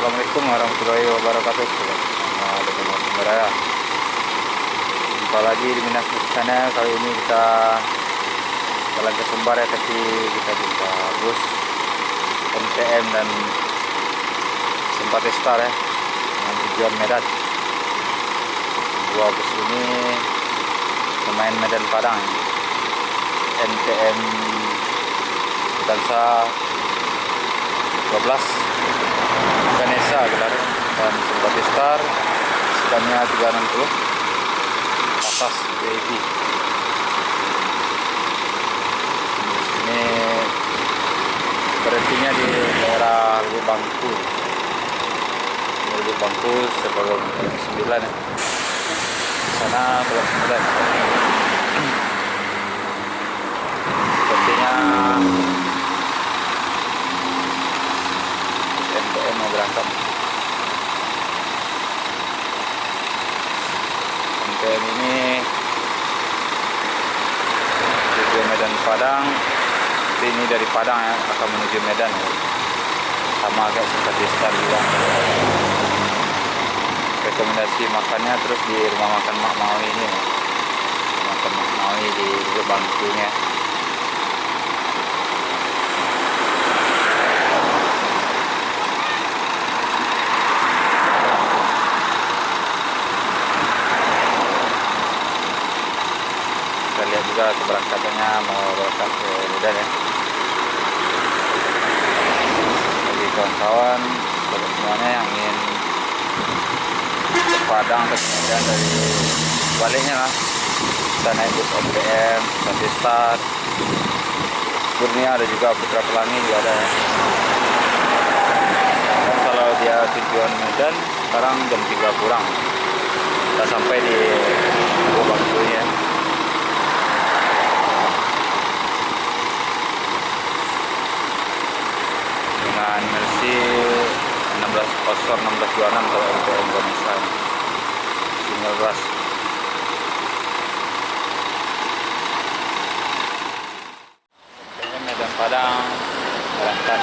Assalamualaikum warahmatullahi wabarakatuh. Selamat datang beraya. Jumpa lagi di Minas Channel. Kali ini kita jalan ke Sumbar ya, tapi kita jumpa bus MTM dan Simpati Star ya, dengan tujuan Medan. Dua bus ini pemain Medan Padang, MTM Dansa 12 Ganesha gelar, dan Simpati Star sekitarnya 360 atas VIP. Ini berhentinya di daerah Lubuk Bangku. Lubuk Bangku sebelum 9 ya. Sana belum 9. Sepertinya MTM mau berangkat. MTM ini tujuan Medan Padang. Ini dari Padang ya, akan menuju Medan ya. Sama kayak seperti Star juga. Rekomendasi makannya terus di rumah makan Mak Maui ini ya. Makan Mak Maui di Bangkunya. Kita lihat juga keberangkatannya mau berangkat ke Medan ya. Bagi kawan-kawan, bagi semuanya yang ingin ke Padang ke Medan dari baliknya lah, kita naik bus MTM, Simpati Star, Kurnia, ada juga Putra Pelangi juga ada ya. Dan kalau dia tujuan Medan, sekarang jam 3 kurang kita sampai di Lubuk Bangkunya. Dengan Mercy 1626 kalau untuk Indonesia single rush. Medan Padang berangkat,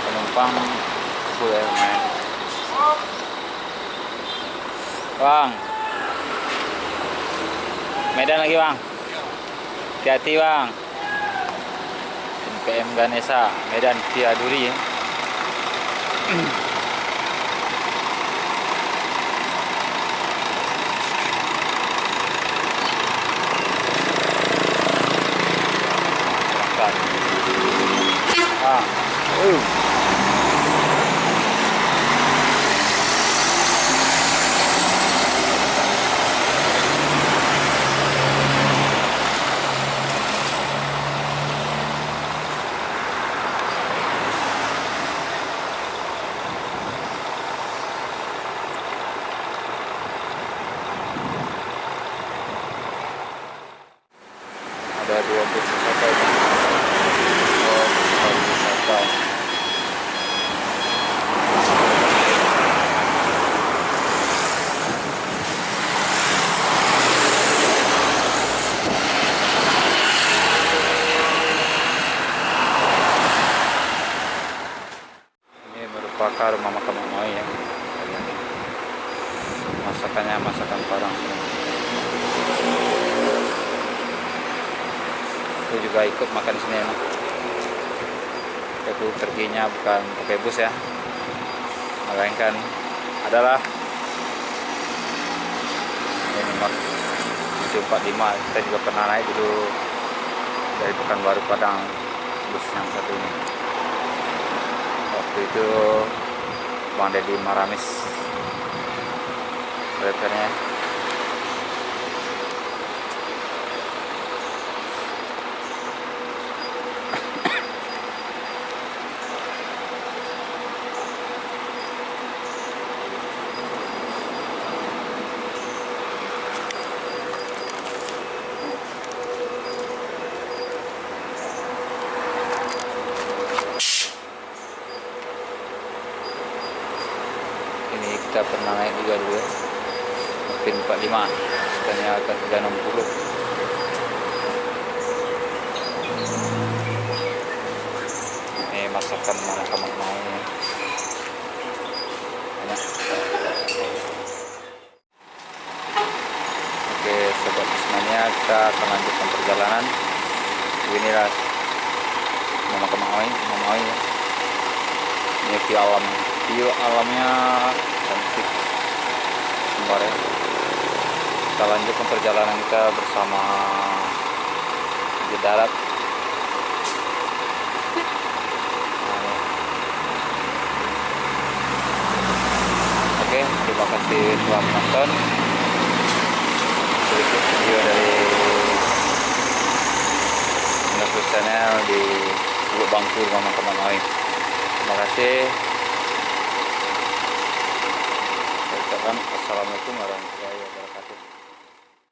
penumpang full ya lumayan. Bang, Medan lagi bang, hati-hati bang. MTM Ganesha Medan Kiaduri ya. Ada dua bus wisata ini. Wisata. Ini merupakan rumah makan Mak Maui ya. Masakannya masakan Padang semua. Aku juga ikut makan di sini emang. Aku perginya bukan pakai bus ya, melainkan adalah ini nomor 745. Kita juga pernah naik dulu dari Pekanbaru Padang, bus yang satu ini. Waktu itu Bang Deddy Maramis drivernya. Ini kita pernah naik juga dulu ya, mungkin 45, sekarang akan 360. Ini masakan mana kamu mau. kita akan lanjutkan perjalanan. Inilah Mama Kemaoi ya. Ini view alamnya cantik kemarin. Kita lanjutkan perjalanan kita bersama di darat. Oke, terima kasih telah menonton sedikit video dari Indonesia Channel di Teluk Bangkur Mama Kemaoi. Terima kasih. Assalamualaikum warahmatullahi wabarakatuh.